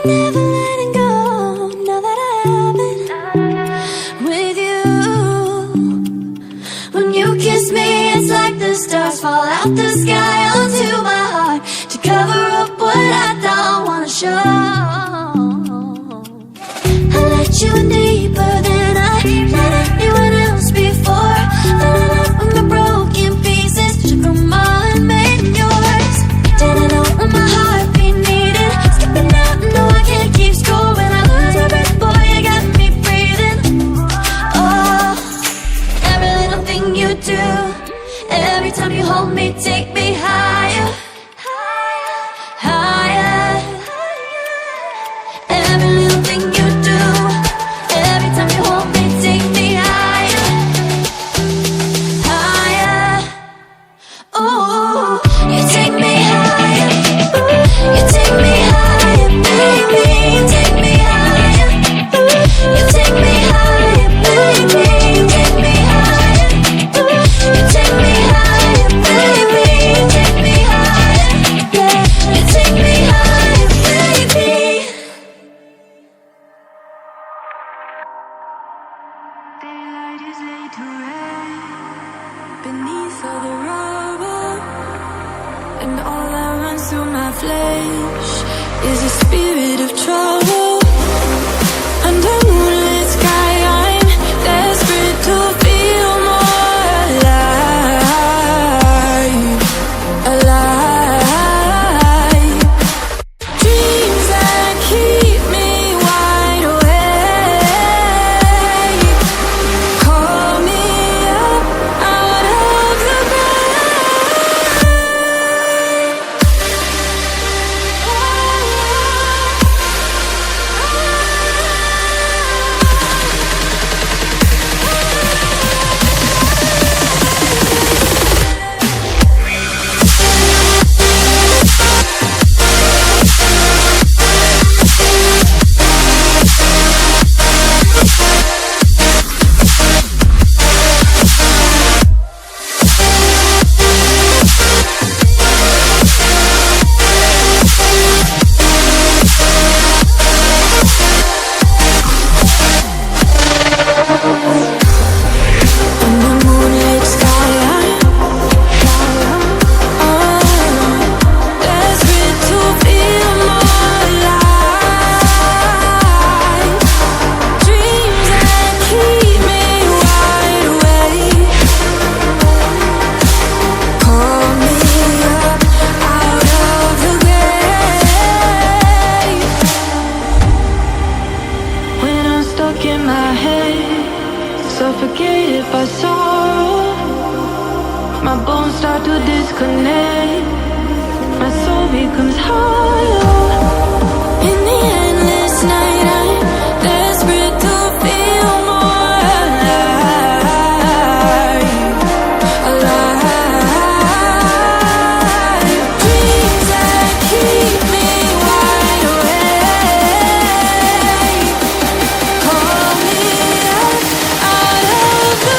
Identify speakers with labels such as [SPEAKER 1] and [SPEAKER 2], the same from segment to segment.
[SPEAKER 1] never letting go. Now that I have it with you. When you kiss me, it's like the stars fall out the sky onto my heart to cover up what I don't wanna show. I let you in deeper than I let anyone else before. Fell in love with my broken pieces, took them all and made them yours. Didn't know when my heartbeat needed skipping out, no I can't keep score. When I lose my breath, boy, you got me breathing. Oh, every little thing you do, every time you hold me, take me higher, higher. Every little thing you do, every time you hold me, take me higher, higher. Ooh, you take me higher. Ooh, you take me higher, baby. You take me higher. Ooh, you take me higher, baby. You take me higher. Ooh, you take me higher, baby. You take me higher. Yeah, you take me higher, baby.
[SPEAKER 2] Daylight is laid to rest beneath all the rubble, and all that runs through my flesh is a spirit of trouble. Under moonlit sky, I'm desperate to feel more alive, alive. Dreams that keep me wide awake. Call me up out of the suffocated by sorrow. My bones start to disconnect. My soul becomes hollow. In the endless night, I'm desperate to feel more alive, alive. Dreams that keep me wide awake. Call me up out of the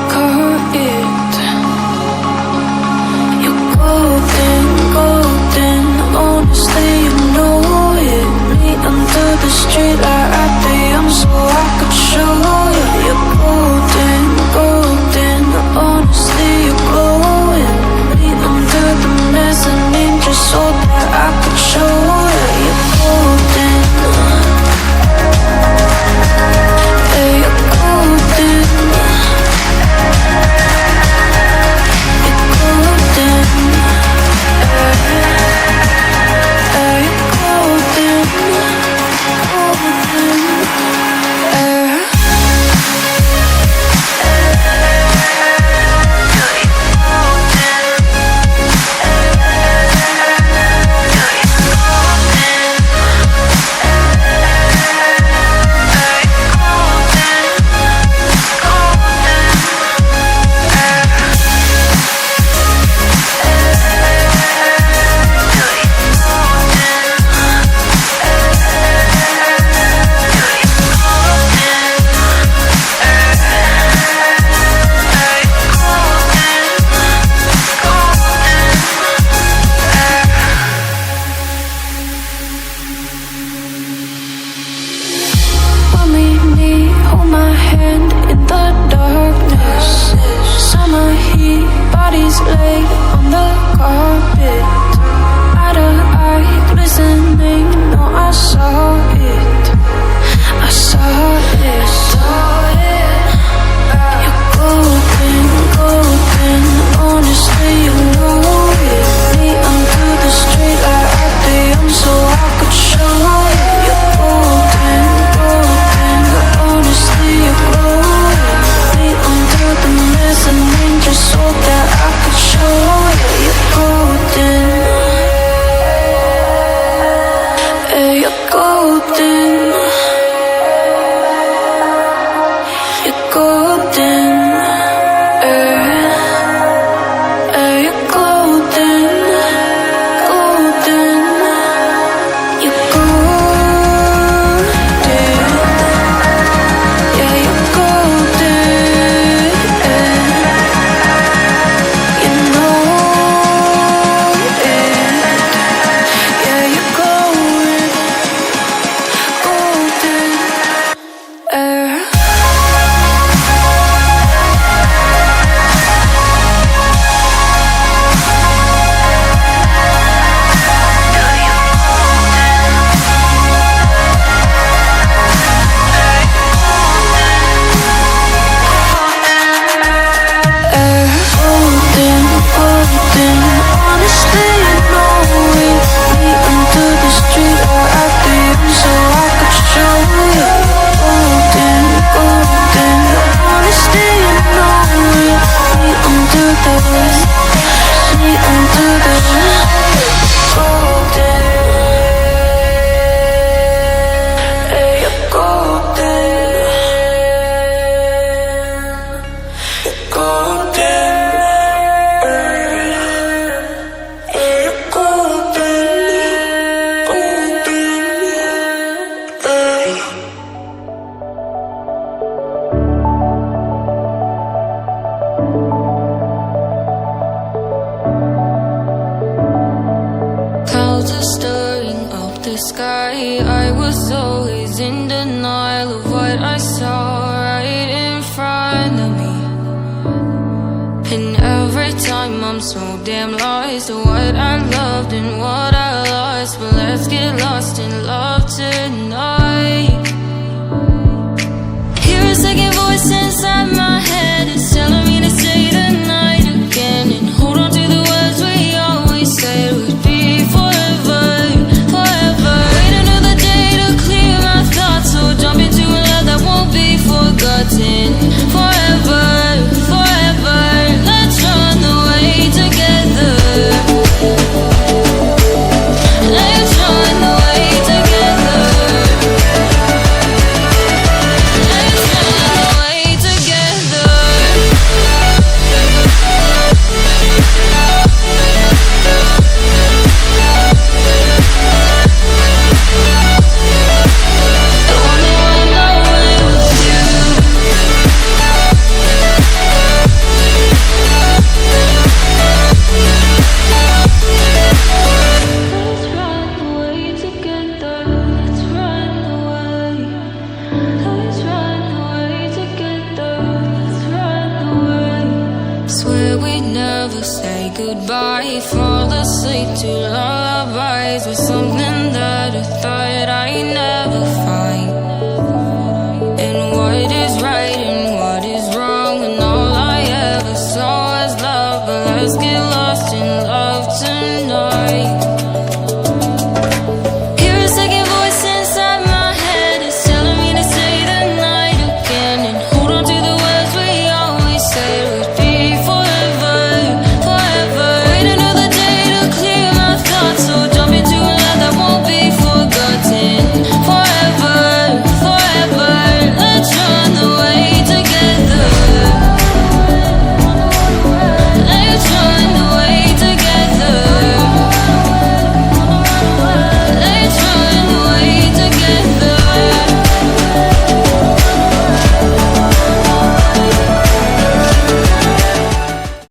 [SPEAKER 2] caught it. the sky. I was always in denial of what I saw right in front of me. And every time I'm so damn lost to what I loved and what I lost. But let's get lost in love tonight. Hear a second voice inside my head. It's telling me to stay the night again and hold on to the words we always said would be forever, forever. Wait another day to clear my thoughts, so jump into a love that won't be forgotten. Forever, forever. Let's run away together. Let's run away together. Let's run away together. I wanna run away with you. Let's run away together. Let's run away. Let's run away together. Let's run away. Swear we'd never say goodbye. Fall asleep to lullabies with something that I thought I'd never find. And what is right and what is wrong, and all I ever saw was love. But let's get lost in love tonight.